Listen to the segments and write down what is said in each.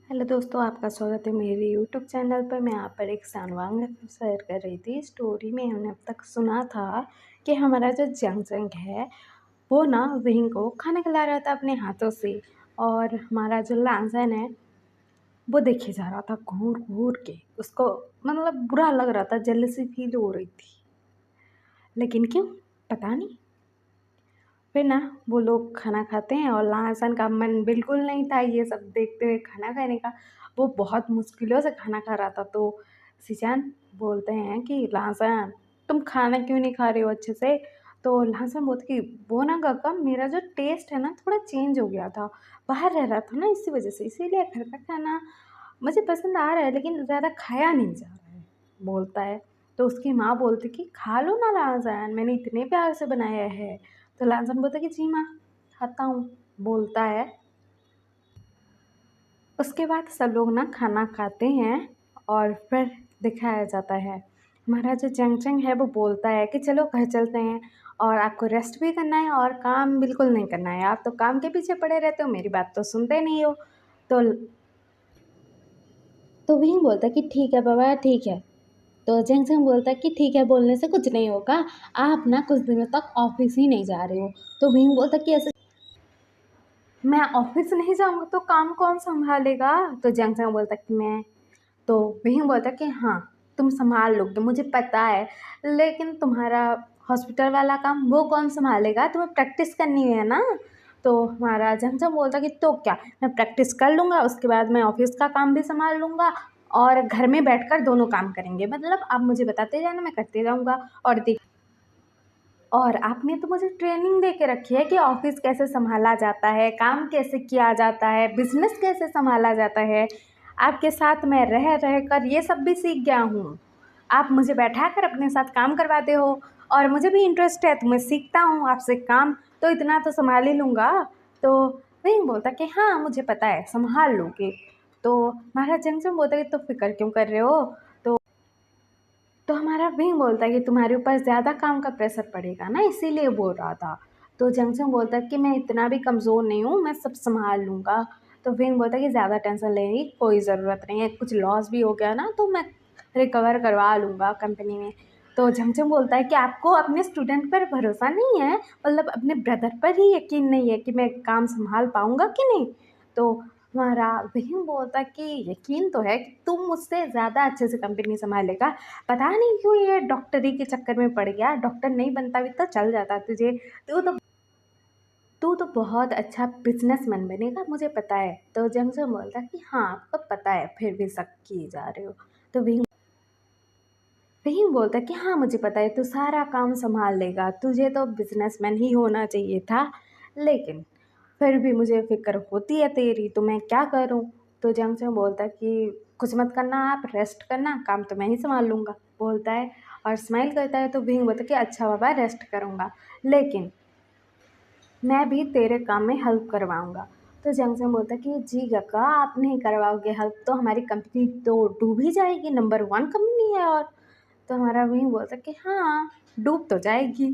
Hello दोस्तों, आपका स्वागत है मेरे यूट्यूब चैनल पर। मैं यहाँ पर एक सांगवांग शेयर कर रही थी। स्टोरी में हमने अब तक सुना था कि हमारा जो जंग है वो ना विंग को खाना खिला रहा था अपने हाथों से, और हमारा जो लांसन है वो देखे जा रहा था घूर घूर के। उसको मतलब बुरा लग रहा था, जेलसी फील हो रही थी, लेकिन क्यों पता नहीं। फिर ना वो लोग खाना खाते हैं और लहसन का मन बिल्कुल नहीं था ये सब देखते हुए खाना खाने का। वो बहुत मुश्किलों से खाना खा रहा था। तो शिचान बोलते हैं कि लहसन, तुम खाना क्यों नहीं खा रहे हो अच्छे से। तो लहसन बोलते कि वो ना काका, मेरा जो टेस्ट है ना थोड़ा चेंज हो गया था, बाहर रह रहा था ना इसी वजह से, इसीलिए घर का खाना मुझे पसंद आ रहा है लेकिन ज़्यादा खाया नहीं जा रहा है, बोलता है। तो उसकी माँ बोलती कि खा लो ना लहसन, मैंने इतने प्यार से बनाया है। तो लहसन बोलता कि जी माँ, खाता हूँ, बोलता है। उसके बाद सब लोग ना खाना खाते हैं और फिर दिखाया जाता है हमारा जो चंग है वो बोलता है कि चलो घर चलते हैं, और आपको रेस्ट भी करना है और काम बिल्कुल नहीं करना है। आप तो काम के पीछे पड़े रहते हो, मेरी बात तो सुनते नहीं हो। तो विंग बोलता है कि ठीक है बाबा, ठीक है। तो जेंगसेंग बोलता है कि ठीक है, बोलने से कुछ नहीं होगा, आप ना कुछ दिनों तक ऑफिस ही नहीं जा रहे हो। तो विंग बोलता है कि ऐसे मैं ऑफिस नहीं जाऊंगा तो काम कौन संभालेगा। तो जेंगसेंग बोलता है कि मैं। तो विंग बोलता है कि हाँ, तुम संभाल लोगे मुझे पता है, लेकिन तुम्हारा हॉस्पिटल वाला काम वो कौन संभालेगा, तुम्हें प्रैक्टिस करनी है ना। तो हमारा जमजम बोलता कि तो क्या, मैं प्रैक्टिस कर लूँगा, उसके बाद मैं ऑफिस का काम भी संभाल लूँगा और घर में बैठकर दोनों काम करेंगे। मतलब आप मुझे बताते जाना, मैं करते जाऊँगा। और आपने तो मुझे ट्रेनिंग दे के रखी है कि ऑफिस कैसे संभाला जाता है, काम कैसे किया जाता है, बिजनेस कैसे संभाला जाता है। आपके साथ मैं रह रह कर ये सब भी सीख गया हूँ। आप मुझे बैठा कर अपने साथ काम करवाते हो और मुझे भी इंटरेस्ट है, तो मैं सीखता हूँ आपसे काम, तो इतना तो संभाल ही लूँगा। तो वही बोलता कि हाँ मुझे पता है, संभाल लोगे। तो महाराज जंगजम बोलता कि तो फिक्र क्यों कर रहे हो। तो हमारा विंग बोलता है कि तुम्हारे ऊपर ज़्यादा काम का प्रेशर पड़ेगा ना, इसीलिए बोल रहा था। तो जंगजंग बोलता है कि मैं इतना भी कमज़ोर नहीं हूँ, मैं सब संभाल लूँगा। तो विंग बोलता है कि ज़्यादा टेंशन लेने की कोई ज़रूरत नहीं है, कुछ लॉस भी हो गया ना तो मैं रिकवर करवा लूँगा कंपनी में। तो जंगजंग बोलता है कि आपको अपने स्टूडेंट पर भरोसा नहीं है, मतलब अपने ब्रदर पर ही यकीन नहीं है कि मैं काम संभाल पाऊँगा कि नहीं। तो हमारा विंग बोलता है कि यकीन तो है कि तुम मुझसे ज़्यादा अच्छे से कंपनी संभालेगा, पता नहीं क्यों ये डॉक्टरी के चक्कर में पड़ गया। डॉक्टर नहीं बनता भी तो चल जाता तुझे। तू तो बहुत अच्छा बिजनेसमैन बनेगा, मुझे पता है। तो जंगजो बोलता कि हाँ आपको पता है, फिर भी शक किए जा रहे हो। तो वही वही बोलता कि हाँ मुझे पता है, तू सारा काम संभाल लेगा, तुझे तो बिजनेसमैन ही होना चाहिए था, लेकिन फिर भी मुझे फिक्र होती है तेरी, तो मैं क्या करूँ। तो जंगजो बोलता कि कुछ मत करना, आप रेस्ट करना, काम तो मैं ही संभाल लूँगा, बोलता है और स्माइल करता है। तो विंग बोलता कि अच्छा बाबा, रेस्ट करूँगा, लेकिन मैं भी तेरे काम में हेल्प करवाऊँगा। तो जंगजंग बोलता कि जी काका, आप नहीं करवाओगे हेल्प तो हमारी कंपनी तो डूब ही जाएगी, नंबर 1 कंपनी है। और तो हमारा वही बोलता कि हाँ, डूब तो जाएगी,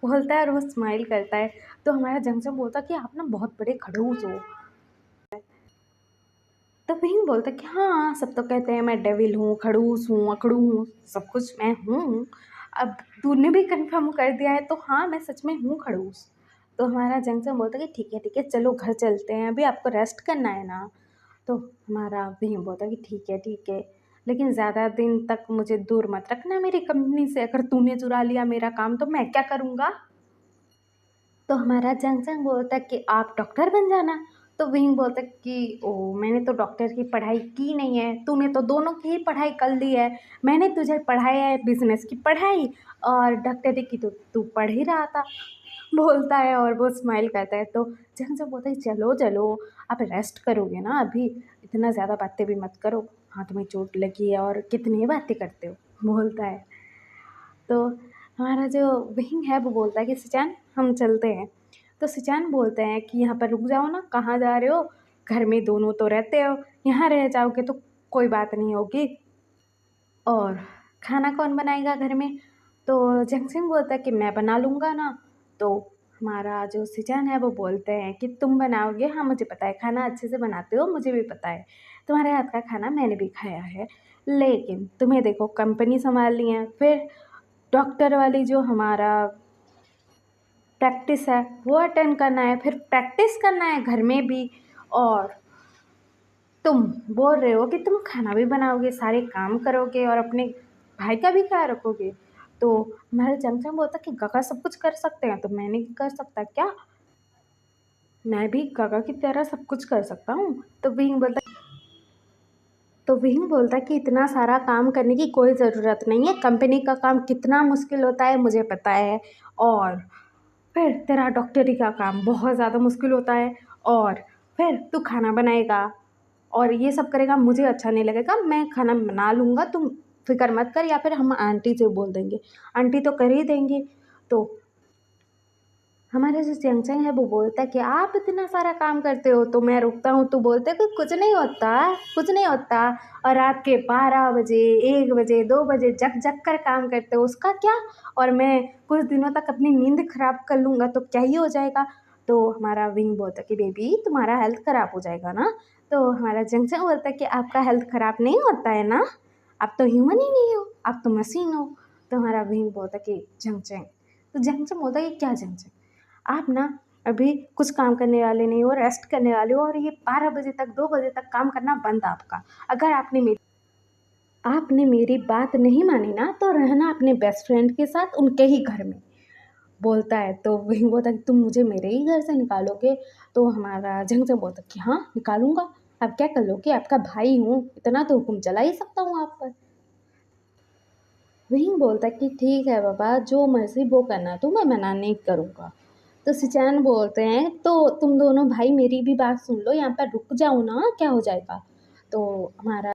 बोलता है और वो स्माइल करता है। तो हमारा जंगजंग बोलता कि आप ना बहुत बड़े खड़ूस हो। तो वही बोलता कि हाँ, सब तो कहते हैं मैं डेविल हूँ, खड़ूस हूँ, अकड़ू हूँ, सब कुछ मैं हूँ। अब तूने भी कन्फर्म कर दिया है तो हाँ, मैं सच में हूँ खड़ूस। तो हमारा जंगजंग बोलता कि ठीक है, चलो घर चलते हैं, अभी आपको रेस्ट करना है ना। तो हमारा भीम बोलता कि ठीक है, लेकिन ज़्यादा दिन तक मुझे दूर मत रखना मेरी कंपनी से, अगर तूने चुरा लिया मेरा काम तो मैं क्या करूँगा। तो हमारा जंग बोलता है कि आप डॉक्टर बन जाना। तो विंग बोलता है कि ओ, मैंने तो डॉक्टर की पढ़ाई की नहीं है, तूने तो दोनों की ही पढ़ाई कर ली है। मैंने तुझे पढ़ाया है बिजनेस की पढ़ाई, और डॉक्टरी की तो तू पढ़ ही रहा था, बोलता है और वो स्माइल करता है। तो जंग बोलता है चलो चलो, आप रेस्ट करोगे ना अभी, इतना ज़्यादा बातें भी मत करो, हाथ में चोट लगी है और कितनी बातें करते हो, बोलता है। तो हमारा जो विंग है वो बोलता है कि सिचान, हम चलते हैं। तो सिचान बोलते हैं कि यहाँ पर रुक जाओ ना, कहाँ जा रहे हो, घर में दोनों तो रहते हो, यहाँ रह जाओगे तो कोई बात नहीं होगी, और खाना कौन बनाएगा घर में। तो जंगसिंग बोलता है कि मैं बना लूँगा ना। तो हमारा जो सिचन है वो बोलते हैं कि तुम बनाओगे? हाँ, मुझे पता है, खाना अच्छे से बनाते हो, मुझे भी पता है। तुम्हारे हाथ का खाना मैंने भी खाया है। लेकिन तुम्हें देखो कंपनी सँभालनी है, फिर डॉक्टर वाली जो हमारा प्रैक्टिस है वो अटेंड करना है, फिर प्रैक्टिस करना है घर में भी। और तुम बोल रहे हो कि तुम खाना भी बनाओगे, सारे काम करोगे और अपने भाई का भी ख्याल रखोगे। तो हमारा चमचम बोलता कि काका सब कुछ कर सकते हैं, तो मैं नहीं कर सकता क्या? मैं भी काका की तरह सब कुछ कर सकता हूँ। तो विंग बोलता कि इतना सारा काम करने की कोई ज़रूरत नहीं है, कंपनी का काम कितना मुश्किल होता है मुझे पता है। और फिर तेरा डॉक्टरी का काम बहुत ज़्यादा मुश्किल होता है। और फिर तू खाना बनाएगा और ये सब करेगा, मुझे अच्छा नहीं लगेगा। मैं खाना बना लूँगा, तुम फ़िक्र मत कर, या फिर हम आंटी से बोल देंगे, आंटी तो कर ही देंगी। तो हमारा जो चैंग है वो बोलता है कि आप इतना सारा काम करते हो, तो मैं रुकता हूँ तो बोलते हैं कि कुछ नहीं होता, कुछ नहीं होता। और रात के 12 बजे, 1 बजे, 2 बजे जग जग कर काम करते हो, उसका क्या? और मैं कुछ दिनों तक अपनी नींद खराब कर लूँगा तो क्या ही हो जाएगा? तो हमारा विंग बोलता है कि बेबी तुम्हारा हेल्थ खराब हो जाएगा ना। तो हमारा जंगचंग बोलता है कि आपका हेल्थ खराब नहीं होता है ना, आप तो ह्यूमन ही नहीं हो, आप तो मशीन हो। तो हमारा विंग बोलता है कि जंगचंग, तो जंगचंग बोलता है कि क्या जंगचंग, आप ना अभी कुछ काम करने वाले नहीं हो, रेस्ट करने वाले हो, और ये 12 बजे तक, 2 बजे तक काम करना बंद आपका। अगर आपने मेरी बात नहीं मानी ना तो रहना अपने बेस्ट फ्रेंड के साथ उनके ही घर में। बोलता है तो वही बोलता है कि तुम मुझे मेरे ही घर से निकालोगे? तो हमारा झंझन बोलता है कि हाँ निकालूंगा, आप क्या कर लोगे, आपका भाई हूँ, इतना तो हुक्म चला ही सकता हूँ आप पर। वही बोलता है कि ठीक है बाबा, जो मर्जी वो करना, तो मैं मना नहीं करूँगा। तो सिचैन बोलते हैं तो तुम दोनों भाई मेरी भी बात सुन लो, यहाँ पर रुक जाओ ना, क्या हो जाएगा? तो हमारा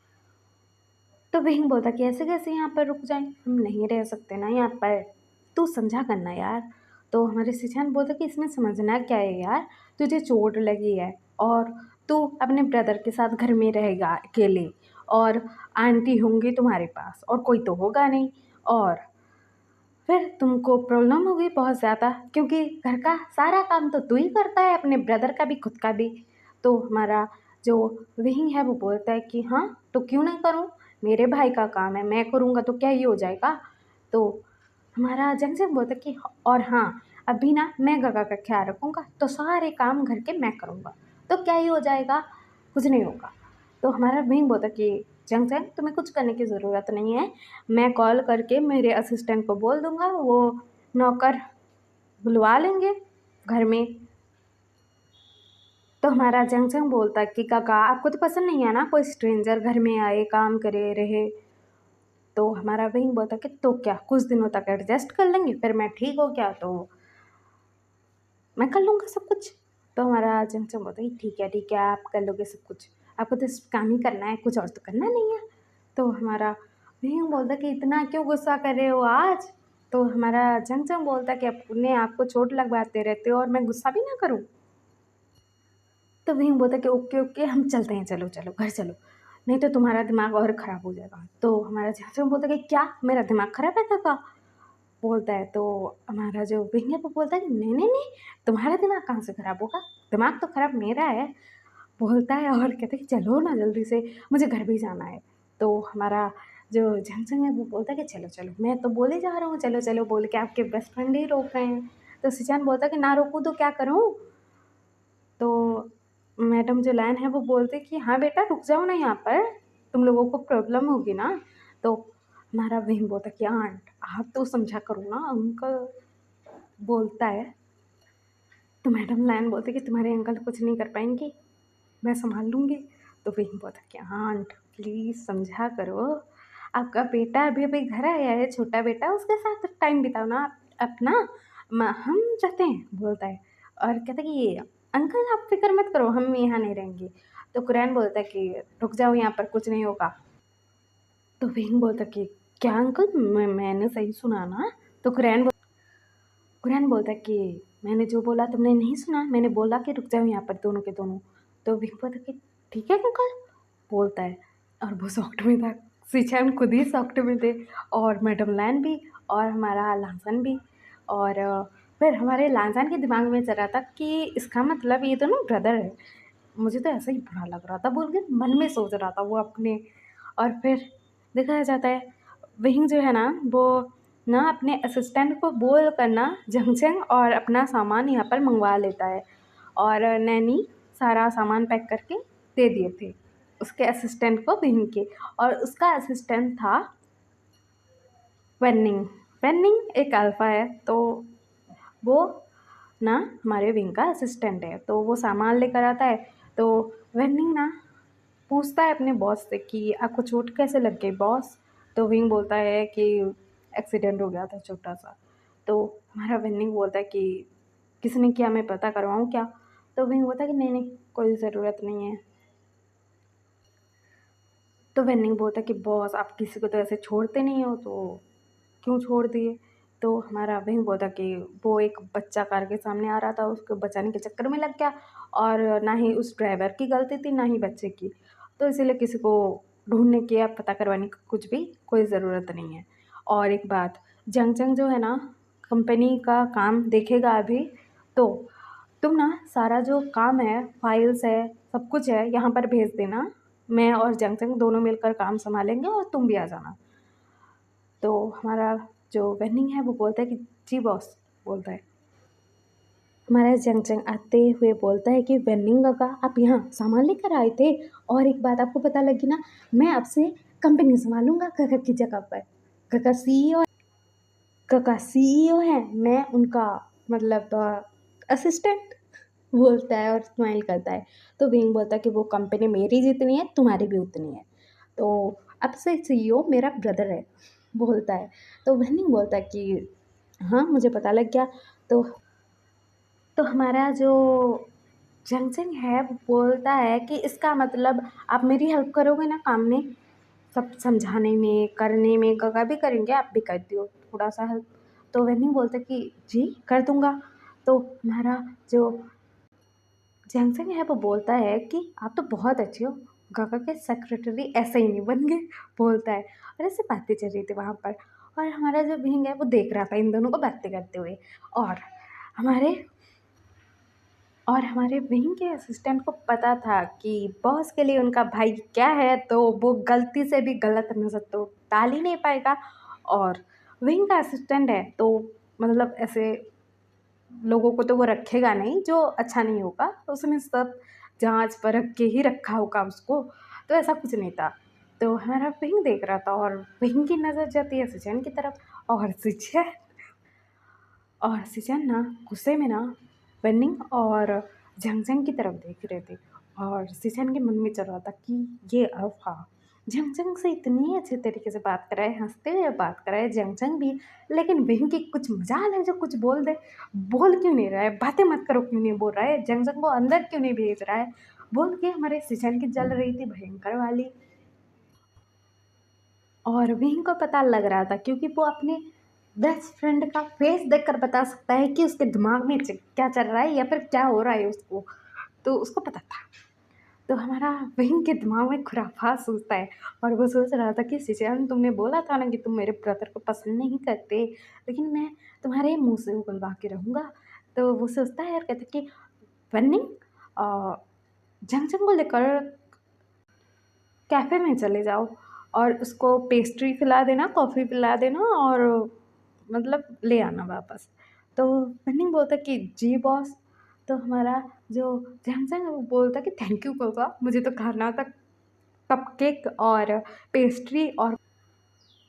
तो वही बोलता कि ऐसे कैसे यहाँ पर रुक जाएं, हम नहीं रह सकते ना यहाँ पर, तू समझा करना यार। तो हमारे सिचैन बोलता कि इसमें समझना क्या है यार, तुझे चोट लगी है और तू अपने ब्रदर के साथ घर में रहेगा अकेले, और आंटी होंगी तुम्हारे पास और कोई तो होगा नहीं। और फिर तुमको प्रॉब्लम होगी बहुत ज़्यादा, क्योंकि घर का सारा काम तो तू ही करता है, अपने ब्रदर का भी खुद का भी। तो हमारा जो विंग है वो बोलता है कि हाँ तो क्यों नहीं करूँ, मेरे भाई का काम है, मैं करूँगा तो क्या ही हो जाएगा? तो हमारा जंगजंग बोलता है कि और हाँ, अभी ना मैं गगा का ख्याल रखूँगा, तो सारे काम घर के मैं करूँगा, तो क्या ही हो जाएगा, कुछ नहीं होगा। तो हमारा विंग बोलता है कि जंगजंग तुम्हें कुछ करने की ज़रूरत नहीं है, मैं कॉल करके मेरे असिस्टेंट को बोल दूँगा, वो नौकर बुलवा लेंगे घर में। तो हमारा जंगजंग बोलता है कि काका आपको तो पसंद नहीं है ना कोई स्ट्रेंजर घर में आए, काम करे, रहे। तो हमारा वही बोलता कि तो क्या कुछ दिनों तक एडजस्ट कर लेंगे, फिर मैं ठीक हो गया तो मैं कर लूँगा सब कुछ। तो हमारा चमचम बोलता है ठीक है आप कर लोगे सब कुछ, आपको तो सिर्फ काम ही करना है, कुछ और तो करना नहीं है। तो हमारा भीम बोलता कि इतना क्यों गुस्सा कर रहे हो आज? तो हमारा चमचम बोलता कि अपने आप को चोट लगवाते रहते हो और मैं गुस्सा भी ना करूँ? तो भीम बोलता कि ओके ओके हम चलते हैं, चलो चलो घर चलो, नहीं तो तुम्हारा दिमाग और ख़राब हो जाएगा। तो हमारा चमचम बोलता कि क्या मेरा दिमाग ख़राब है काका? बोलता है तो हमारा जो विंग है वो बोलता है कि नहीं नहीं नहीं, तुम्हारा दिमाग कहाँ से ख़राब होगा, दिमाग तो ख़राब मेरा है। बोलता है और कहता है कि चलो ना जल्दी से, मुझे घर भी जाना है। तो हमारा जो झंझन है वो बोलता है कि चलो चलो, मैं तो बोले जा रहा हूँ चलो चलो बोल के, आपके बेस्ट फ्रेंड ही रोक रहे हैं। तो सिचान बोलता है कि ना रोकूँ तो क्या करूँ? तो मैडम जो लाइन है वो बोलते कि हाँ बेटा रुक जाओ ना यहाँ पर, तुम लोगों को प्रॉब्लम होगी ना। तो हमारा वही बोलता कि आंट आप तो समझा करो ना, अंकल बोलता है। तो मैडम लाइन बोलते कि तुम्हारे अंकल कुछ नहीं कर पाएंगे, मैं संभाल लूँगी। तो वही बोलता कि आंट प्लीज़ समझा करो, आपका बेटा अभी अभी घर आया है, छोटा बेटा, उसके साथ टाइम बिताओ ना अपना, हम जाते हैं, बोलता है। और कहता है कि ये अंकल आप फिक्र मत करो, हम यहाँ नहीं रहेंगे। तो कुरैन बोलता है कि रुक जाओ यहाँ पर, कुछ नहीं होगा। तो विंग बोलता कि क्या अंकल, मैंने सही सुना ना? तो कुरैन बोलता कि मैंने जो बोला तुमने नहीं सुना, मैंने बोला कि रुक जाओ यहाँ पर दोनों के दोनों। तो विंग बोलता कि ठीक है अंकल, बोलता है। और वो शॉक्ड में था, सिचैन खुद ही शॉक्ड में थे, और मैडम लैन भी, और हमारा लासन भी। और फिर हमारे लांजान के दिमाग में चल रहा था कि इसका मतलब ये दोनों ब्रदर है। मुझे तो ऐसा ही बुरा लग रहा था बोल के मन में सोच रहा था वो अपने। और फिर देखा जाता है विंग जो है ना वो ना अपने असिस्टेंट को बोल कर ना जंगचंग और अपना सामान यहाँ पर मंगवा लेता है। और नैनी सारा सामान पैक करके दे दिए थे उसके असिस्टेंट को विंग के। और उसका असिस्टेंट था वेन्निंग। वेन्निंग एक अल्फ़ा है, तो वो ना हमारे विंग का असिस्टेंट है। तो वो सामान लेकर आता है, तो वेन्निंग ना पूछता है अपने बॉस से कि आपको चोट कैसे लग गई बॉस। तो विंग बोलता है कि एक्सीडेंट हो गया था छोटा सा। तो हमारा वेन्निंग बोलता है कि किसने किया, मैं पता करवाऊँ क्या। तो विंग बोलता है कि नहीं नहीं कोई ज़रूरत नहीं है। तो वेन्निंग बोलता है कि बॉस आप किसी को तो ऐसे छोड़ते नहीं हो, तो क्यों छोड़ दिए। तो हमारा विंग बोलता कि वो एक बच्चा कार के सामने आ रहा था, उसको बचाने के चक्कर में लग गया। और ना ही उस ड्राइवर की गलती थी ना ही बच्चे की, तो इसीलिए किसी को ढूंढने की या पता करवाने की कुछ भी कोई ज़रूरत नहीं है। और एक बात, जंग जंग जो है ना कंपनी का काम देखेगा अभी। तो तुम ना सारा जो काम है, फाइल्स है, सब कुछ है यहाँ पर भेज देना। मैं और जंग जंग दोनों मिलकर काम संभालेंगे और तुम भी आ जाना। तो हमारा जो वेन्निंग है वो बोलता है कि जी बॉस, बोलता है। हमारा जंग जंग आते हुए बोलता है कि वेन्निंग काका आप यहाँ सामान लेकर आए थे, और एक बात आपको पता लगी ना, मैं आपसे कंपनी संभालूंगा काका की जगह पर। काका सीईओ, काका सीईओ है, मैं उनका मतलब असिस्टेंट, बोलता है और स्माइल करता है। तो विंग बोलता है कि वो कंपनी मेरी जितनी है तुम्हारी भी उतनी है, तो अब से सीईओ मेरा ब्रदर है, बोलता है। तो वेन्निंग बोलता है कि हाँ मुझे पता लग गया। तो हमारा जो जंगजंग है वो बोलता है कि इसका मतलब आप मेरी हेल्प करोगे ना काम में, सब समझाने में करने में, गगा भी करेंगे आप भी कर दियो थोड़ा सा हेल्प। तो वेन्निंग बोलता है कि जी कर दूंगा। तो हमारा जो जैनसंग है वो बोलता है कि आप तो बहुत अच्छे हो, गगा के सेक्रेटरी ऐसे ही नहीं बन गए, बोलता है। और ऐसे बातें चल रही थी वहाँ पर। और हमारा जो विंग है वो देख रहा था इन दोनों को बातें करते हुए। और हमारे और हमारे विंग के असिस्टेंट को पता था कि बॉस के लिए उनका भाई क्या है, तो वो गलती से भी गलत नज़र तो डाल ही नहीं पाएगा। और विंग का असिस्टेंट है तो मतलब ऐसे लोगों को तो वो रखेगा नहीं जो अच्छा नहीं होगा, तो उसने सब जांच परख के ही रखा होगा उसको। तो ऐसा कुछ नहीं था। तो हमारा विंग देख रहा था और विंग की नज़र जाती है सिचन की तरफ। और सिचन ना गुस्से में ना वेन्निंग और झंगझंग की तरफ देख रहे थे। और सिचन के मन में चल रहा था कि ये अल्फा झंगझंग से इतनी अच्छे तरीके से बात कराए, हंसते हुए बात कराए झंगझंग भी, लेकिन विंग की कुछ मजाल है जो कुछ बोल दे। बोल क्यों नहीं रहा है, बातें मत करो क्यों नहीं बोल रहा है, झंगझंग को अंदर क्यों नहीं भेज रहा है, बोल के हमारे सिचन की जल रही थी भयंकर वाली। और विंग को पता लग रहा था क्योंकि वो अपने बेस्ट फ्रेंड का फेस देखकर बता सकता है कि उसके दिमाग में क्या चल रहा है या फिर क्या हो रहा है उसको। तो उसको पता था। तो हमारा विंग के दिमाग में खुराफात सोचता है। और वो सोच रहा था कि सिचन तुमने बोला था ना कि तुम मेरे ब्रदर को पसंद नहीं करते, लेकिन मैं तुम्हारे मुंह से उगलवा के रहूँगा। तो वो सोचता है और कहता है कि बन्नी जंग को लेकर कैफ़े में चले जाओ और उसको पेस्ट्री खिला देना, कॉफ़ी पिला देना और मतलब ले आना वापस। तो बन्नी बोलता है कि जी बॉस। तो हमारा जो जैमसन है वो बोलता है कि थैंक यू पापा, मुझे तो खाना था कपकेक और पेस्ट्री और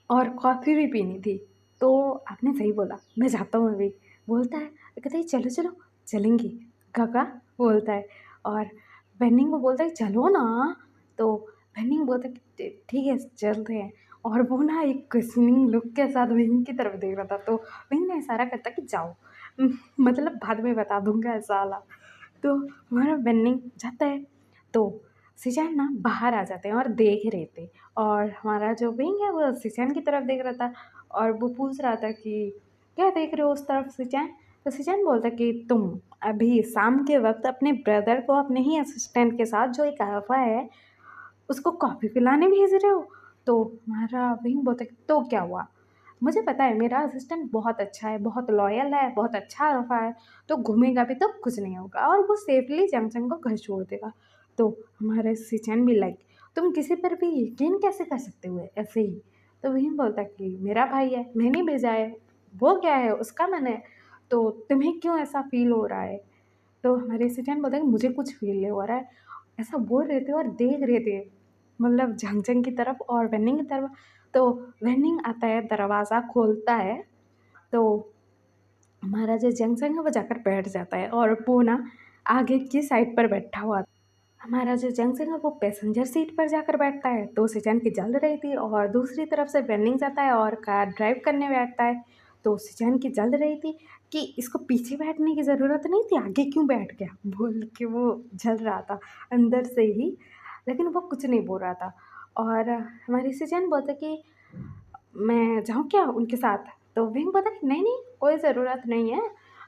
कॉफ़ी भी पीनी थी। तो आपने सही बोला, मैं जाता हूँ अभी, बोलता है। तो कहता है चलो चलो चलेंगे काका, बोलता है। और बेनिंग को बोलता है चलो ना। तो बेनिंग बोलता है कि ठीक है चलते हैं। और वो ना एक क्वेश्चनिंग लुक के साथ विंग की तरफ देख रहा था। तो विंग ने इशारा करता कि जाओ, मतलब बाद में बता दूंगा ऐसा वाला। तो हमारा बेनिंग जाता है। तो सिचन ना बाहर आ जाते हैं और देख रहे थे। और हमारा जो विंग है वो सिचन की तरफ देख रहा था। और वो पूछ रहा था कि क्या देख रहे हो उस तरफ सिचन। तो सिचन बोलता कि तुम अभी शाम के वक्त अपने ब्रदर को अपने ही असिस्टेंट के साथ जो एक अल्फा है उसको कॉफ़ी पिलाने भेज रहे हो। तो हमारा विंग बोलता कि तो क्या हुआ, मुझे पता है मेरा असिस्टेंट बहुत अच्छा है, बहुत लॉयल है, बहुत अच्छा रफ़ा है, तो घूमेगा भी तो कुछ नहीं होगा और वो सेफ़ली जंगचंग को घर छोड़ देगा। तो हमारे सिचन भी लाइक, तुम किसी पर भी यकीन कैसे कर सकते हो ऐसे ही? तो वही बोलता कि मेरा भाई है, मैंने भेजा है, वो क्या है उसका मन है, तो तुम्हें क्यों ऐसा फ़ील हो रहा है? तो हमारे सिचन बोलता है कि मुझे कुछ फ़ील नहीं हो रहा है। ऐसा बोल रहे थे और देख रहे थे, मतलब झांगचंग की तरफ और वेन्निंग की तरफ। तो वेन्निंग आता है, दरवाज़ा खोलता है, तो हमारा जो जंगचंग है वो जाकर बैठ जाता है और वो ना आगे की साइड पर बैठा हुआ। हमारा जो जंगचंग है वो पैसेंजर सीट पर जाकर बैठता है, तो सिचन की जल रही थी और दूसरी तरफ से वेन्निंग जाता है और कार ड्राइव करने बैठता है। तो सिचन की जल रही थी कि इसको पीछे बैठने की ज़रूरत नहीं थी, आगे क्यों बैठ गया? बोल के वो जल रहा था अंदर से ही, लेकिन वो कुछ नहीं बोल रहा था। और हमारी सिचन बोलते कि मैं जाऊँ क्या उनके साथ? तो विंग बोला कि नहीं-नहीं, कोई ज़रूरत नहीं है।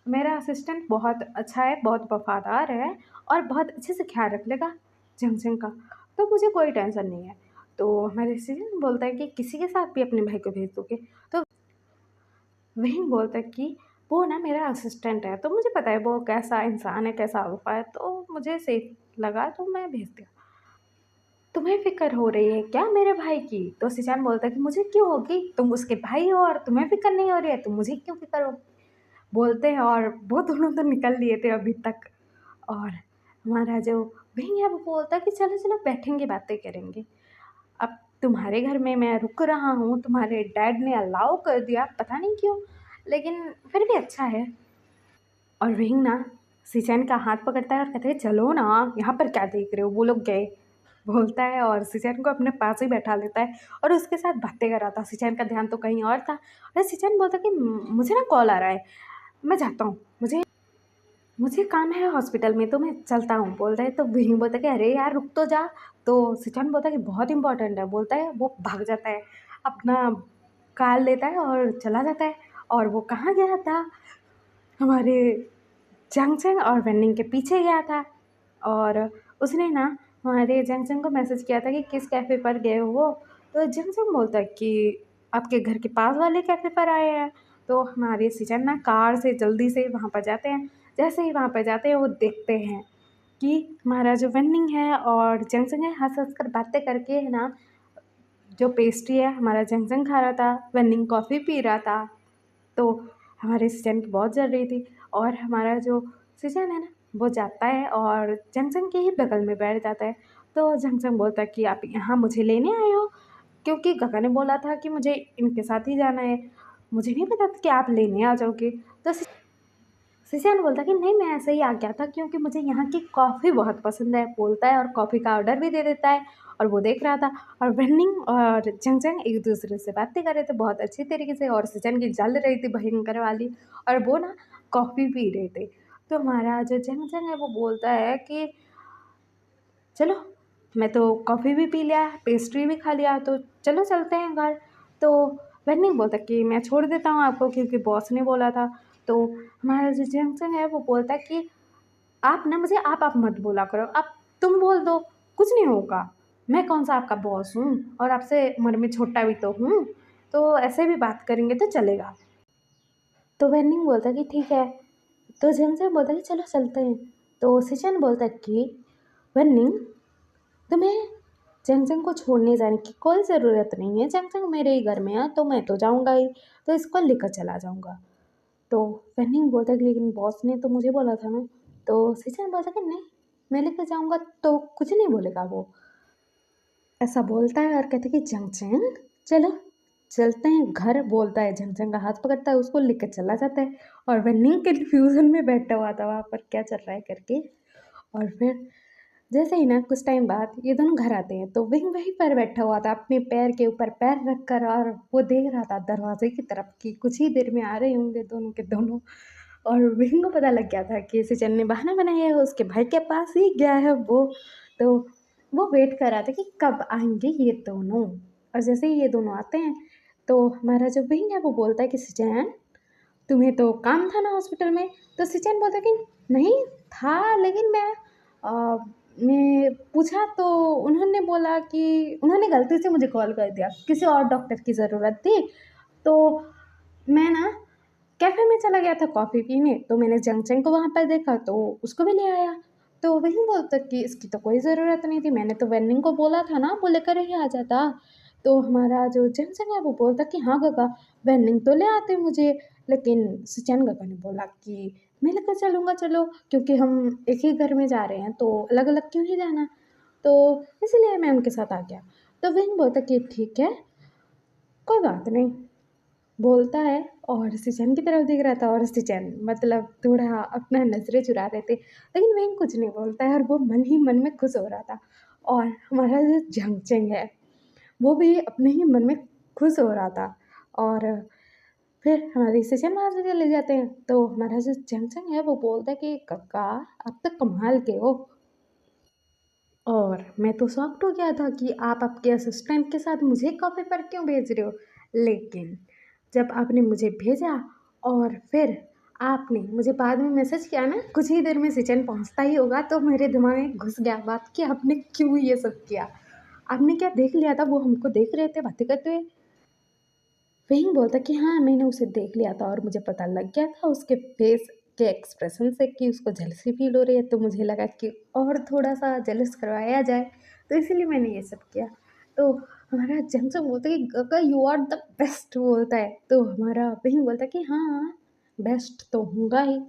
मेरा असिस्टेंट बहुत अच्छा है, बहुत वफ़ादार है और बहुत अच्छे से ख़्याल रख लेगा जंगजंग का, तो मुझे कोई टेंशन नहीं है। तो हमारे सिजन बोलता है कि किसी के साथ भी अपने भाई को भेज दोगे? तो विंग बोलता है कि वो ना मेरा असिस्टेंट है, तो मुझे पता है वो कैसा इंसान है, कैसा वफ़ा है, तो मुझे सेफ लगा तो मैं भेज दिया। तुम्हें फ़िक्र हो रही है क्या मेरे भाई की? तो सिजान बोलता है कि मुझे क्यों होगी? तुम उसके भाई हो और तुम्हें फ़िक्र नहीं हो रही है, तो मुझे क्यों फ़िक्र होगी? बोलते हैं और वो दोनों तो निकल लिए थे अभी तक। और हमारा जो भैया वो बोलता है कि चलो-चलो बैठेंगे, बातें करेंगे। अब तुम्हारे घर में मैं रुक रहा हूँ, तुम्हारे डैड ने अलाउ कर दिया, पता नहीं क्यों? लेकिन फिर भी अच्छा है। और रिंग ना सिचैन का हाथ पकड़ता है और कहता है चलो ना, यहाँ पर क्या देख रहे हो? वो लोग गए। बोलता है और सिचैन को अपने पास ही बैठा लेता है और उसके साथ बातें कराता है। सिचैन का ध्यान तो कहीं और था। अरे सिचैन बोलता है कि मुझे ना कॉल आ रहा है, मैं जाता हूँ। मुझे मुझे काम है हॉस्पिटल में, तो मैं चलता हूँ। बोलता है तो विंग बोलता है कि अरे यार रुक तो जा। तो सिचैन बोलता है कि बहुत इम्पोर्टेंट है। बोलता है वो भाग जाता है, अपना कार लेता है और चला जाता है। और वो कहाँ गया था? हमारे जंगचंग और वेन्निंग के पीछे गया था और उसने ना हमारे जंगचंग को मैसेज किया था कि किस कैफ़े पर गए हो? तो जंगचंग बोलता है कि आपके घर के पास वाले कैफ़े पर आए हैं। तो हमारे सिचन ना कार से जल्दी से वहाँ पर जाते हैं। जैसे ही वहाँ पर जाते हैं वो देखते हैं कि हमारा जो वेन्निंग है और जंगचंग है हँस-हँस कर बातें करके है ना, जो पेस्ट्री है हमारा जंगचंग खा रहा था, वेन्निंग कॉफ़ी पी रहा था। तो हमारे सिचन की बहुत जल रही थी और हमारा जो सिचन है ना, वो जाता है और जंगजंग के ही बगल में बैठ जाता है। तो जंगजंग बोलता है कि आप यहाँ मुझे लेने आए हो? क्योंकि गगा ने बोला था कि मुझे इनके साथ ही जाना है। मुझे नहीं पता था कि आप लेने आ जाओगे। तो सिचन बोलता है कि नहीं, मैं ऐसे ही आ गया था क्योंकि मुझे यहाँ की कॉफ़ी बहुत पसंद है, बोलता है और कॉफ़ी का ऑर्डर भी दे देता है और वो देख रहा था। और वेन्निंग और जंगजंग एक-दूसरे से बातें कर रहे थे बहुत अच्छी तरीके से और सिचन की जल रही थी भयंकर वाली और वो ना कॉफ़ी पी रहे थे। तो हमारा जो जंगजंग है वो बोलता है कि चलो, मैं तो कॉफ़ी भी पी लिया, पेस्ट्री भी खा लिया, तो चलो चलते हैं घर। तो वेन्निंग बोलता है कि मैं छोड़ देता हूँ आपको क्योंकि बॉस ने बोला था। तो हमारा जो जंक्शन है वो बोलता है कि आप ना मुझे आप मत बोला करो, आप तुम बोल दो, कुछ नहीं होगा। मैं कौन-सा आपका बॉस हूँ और आपसे उम्र में छोटा भी तो हूँ, तो ऐसे भी बात करेंगे तो चलेगा। तो वेन्निंग बोलता है कि ठीक है। तो जंक्शन बोलता है कि चलो चलते हैं। तो सिचन बोलता है कि वेन्निंग, तुम्हें जंगजंग को छोड़ने जाने की कोई ज़रूरत नहीं है, जंगजंग मेरे ही घर में है तो मैं तो जाऊँगा ही, तो इसको लेकर चला जाऊँगा। तो फन्नी बोलता है कि लेकिन बॉस ने तो मुझे बोला था ना। तो सिचन बोलता है कि नहीं, मैं लेकर जाऊँगा तो कुछ नहीं बोलेगा वो। ऐसा बोलता है और कहता है कि जंगजंग चलो चलते हैं घर। बोलता है, जंगजंग का हाथ पकड़ता है, उसको लेकर चला जाता है और वन्नी कन्फ्यूज़न में बैठा हुआ था वहाँ पर क्या चल रहा है करके। और फिर जैसे ही ना कुछ टाइम बाद ये दोनों घर आते हैं तो विंग वहीं पर बैठा हुआ था अपने पैर के ऊपर पैर रख कर और वो देख रहा था दरवाजे की तरफ कि कुछ ही देर में आ रहे होंगे दोनों के दोनों। और विंग को पता लग गया था कि सिचन ने बहाना बनाया है, उसके भाई के पास ही गया है वो। तो वो वेट कर रहा था कि कब आएंगे ये दोनों। और जैसे ही ये दोनों आते हैं तो हमारा जो विंग है वो बोलता है कि सिचन, तुम्हें तो काम था ना हॉस्पिटल में? तो सिचन बोलता कि नहीं था, लेकिन मैं पूछा तो उन्होंने बोला कि उन्होंने गलती से मुझे कॉल कर दिया, किसी और डॉक्टर की ज़रूरत थी, तो मैं ना कैफ़े में चला गया था कॉफ़ी पीने, तो मैंने जंगचंग को वहाँ पर देखा तो उसको भी ले आया। तो वही बोलता कि इसकी तो कोई ज़रूरत नहीं थी, मैंने तो वेन्निंग को बोला था ना, वो लेकर ही आ जाता। तो हमारा जो जंगचंग है वो बोलता कि हाँ काका, वेन्निंग तो ले आते मुझे, लेकिन सिचेन काका ने बोला कि मैं लेकर चलूँगा चलो, क्योंकि हम एक ही घर में जा रहे हैं तो अलग-अलग क्यों ही जाना? तो इसीलिए मैं उनके साथ आ गया। तो वेन्ग बोलता कि ठीक है, कोई बात नहीं। बोलता है और सिचेन की तरफ देख रहा था और सिचेन मतलब थोड़ा अपना नज़रें चुरा रहे थे, लेकिन वेंग कुछ नहीं बोलता है और वो मन ही मन में खुश हो रहा था। और हमारा जो जंगचेंग है वो भी अपने ही मन में खुश हो रहा था। और फिर हमारी सिचेन वहाँ से चले जाते हैं, तो हमारा जो जंगचेंग है वो बोलता है कि काका आप तो कमाल के हो। और मैं तो शॉक्ड हो गया था कि आप आपके असिस्टेंट के साथ मुझे कॉफ़ी पर क्यों भेज रहे हो? लेकिन जब आपने मुझे भेजा और फिर आपने मुझे बाद में मैसेज किया ना, कुछ ही देर में सिचन पहुँचता ही होगा, तो मेरे दिमाग में घुस गया बात कि आपने क्यों ये सब किया? आपने क्या देख लिया था वो हमको देख रहे थे बातें करते हुए? वही बोलता कि हाँ, मैंने उसे देख लिया था और मुझे पता लग गया था उसके फेस के एक्सप्रेशन से कि उसको जेलसी फ़ील हो रही है, तो मुझे लगा कि और थोड़ा-सा जेलस करवाया जाए, तो इसीलिए मैंने ये सब किया। तो हमारा जंगसंग बोलता है कि "गगा यू आर द बेस्ट" बोलता है, तो हमारा वही बोलता है कि हाँ, बेस्ट तो हूँगा ही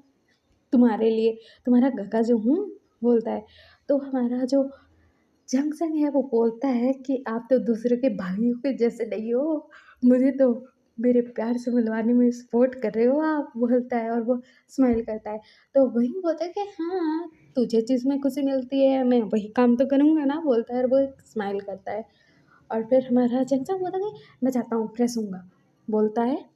तुम्हारे लिए, तुम्हारा गगा जो हूँ बोलता है। तो हमारा जो जंगसन है वो बोलता है कि आप तो दूसरे के भाइयों के जैसे नहीं हो, मुझे तो मेरे प्यार से मिलवाने में सपोर्ट कर रहे हो आप, बोलता है और वो स्माइल करता है। तो वही बोलता है कि हाँ, तुझे जिसमें खुशी मिलती है मैं वही काम तो करूँगा ना, बोलता है और वो स्माइल करता है। और फिर हमारा जंगसन बोलता है कि मैं जाता हूँ फ्रेश होऊँगा, बोलता है।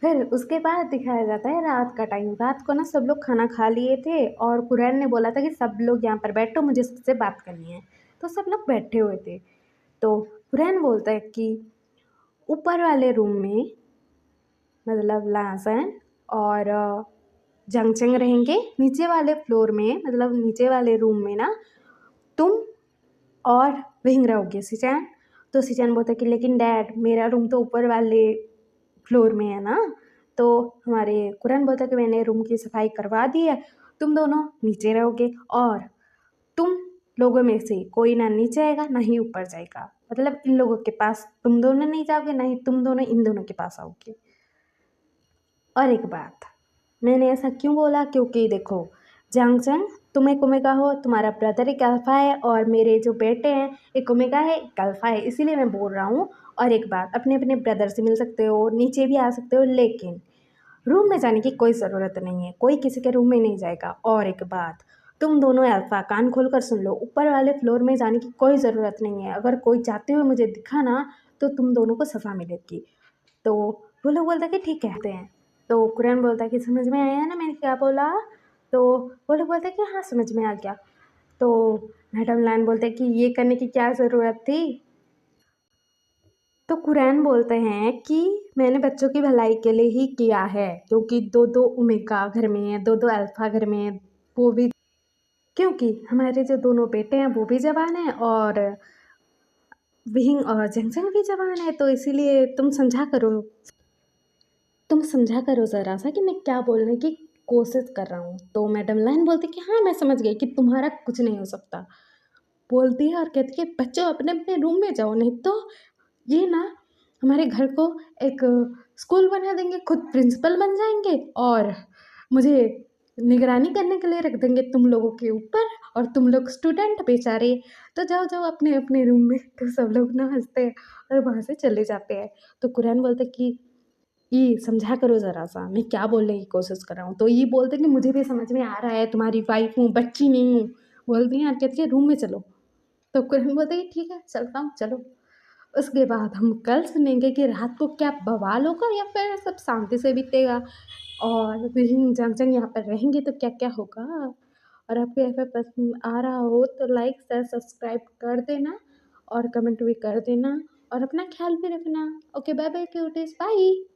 फिर उसके बाद दिखाया जाता है रात का टाइम। रात को ना सब लोग खाना खा लिए थे और कुरैन ने बोला था कि सब लोग यहाँ पर बैठो, मुझे सबसे बात करनी है। तो सब लोग बैठे हुए थे। तो कुरैन बोलता है कि ऊपर वाले रूम में मतलब लासन और जंगचंग रहेंगे, नीचे वाले फ्लोर में मतलब नीचे वाले रूम में ना तुम और विंग रहोगे सिचैन। तो सिचैन बोलता है कि लेकिन डैड मेरा रूम तो ऊपर वाले फ्लोर में है ना। तो हमारे कुरैन बोलता है कि मैंने रूम की सफाई करवा दी है, तुम दोनों नीचे रहोगे और तुम लोगों में से कोई ना नीचे आएगा ना ही ऊपर जाएगा, मतलब इन लोगों के पास तुम दोनों नहीं जाओगे ना ही तुम दोनों इन दोनों के पास आओगे। और एक बात, मैंने ऐसा क्यों बोला क्योंकि देखो जांगचंग तुम एक ओमेगा हो, तुम्हारा ब्रदर एक अल्फा है और मेरे जो बेटे हैं एक ओमेगा है एक अल्फा है, इसीलिए मैं बोल रहा हूँ। और एक बात, अपने अपने ब्रदर से मिल सकते हो, नीचे भी आ सकते हो, लेकिन रूम में जाने की कोई ज़रूरत नहीं है, कोई किसी के रूम में नहीं जाएगा। और एक बात, तुम दोनों अल्फा कान खोल कर सुन लो, ऊपर वाले फ्लोर में जाने की कोई ज़रूरत नहीं है, अगर कोई जाते हुए मुझे दिखा ना तो तुम दोनों को सज़ा मिलेगी। तो वो लोग बोलता है कि ठीक कहते हैं। तो कुरैन बोलता है कि समझ में आया ना मैंने क्या बोला? तो वो लोग बोलते हैं कि हाँ समझ में आ गया। तो मैडम लान बोलते हैं कि ये करने की क्या ज़रूरत थी? तो कुरैन बोलते हैं कि मैंने बच्चों की भलाई के लिए ही किया है, क्योंकि 2-2 ओमेगा घर में है, 2-2 अल्फा घर में है, वो भी क्योंकि हमारे जो दोनों बेटे हैं वो भी जवान हैं और विहिंग और जंगजंग भी जवान है, तो इसीलिए तुम समझा करो ज़रा सा कि मैं क्या बोलने की कोशिश कर रहा हूँ। तो मैडम लाइन बोलती कि हाँ मैं समझ गई कि तुम्हारा कुछ नहीं हो सकता। बोलती है और कहती है बच्चों अपने अपने रूम में जाओ, नहीं तो ये ना हमारे घर को एक स्कूल बना देंगे, खुद प्रिंसिपल बन जाएंगे और मुझे निगरानी करने के लिए रख देंगे तुम लोगों के ऊपर, और तुम लोग स्टूडेंट बेचारे। तो जाओ जाओ अपने अपने रूम में। तो सब लोग ना हंसते हैं और वहाँ से चले जाते हैं। तो कुरैन बोलते कि ये समझा करो ज़रा-सा, मैं क्या बोलने की कोशिश कर रहा हूँ। तो ये बोलते हैं कि मुझे भी समझ में आ रहा है, तुम्हारी वाइफ़ हूँ, बच्ची नहीं हूँ। बोलती हैं और कहती है रूम में चलो। तो कुरैन बोलता है कि ठीक है, चलता हूँ, चलो। उसके बाद हम कल सुनेंगे कि रात को क्या बवाल होगा या फिर सब शांति से बीतेगा और विहिंग जंग-जंग यहाँ पर रहेंगे तो क्या-क्या होगा। और आपको ऐसा पसंद आ रहा हो तो लाइक, शेयर, सब्सक्राइब कर देना और कमेंट भी कर देना और अपना ख़्याल भी रखना। Okay, bye bye cuties, bye.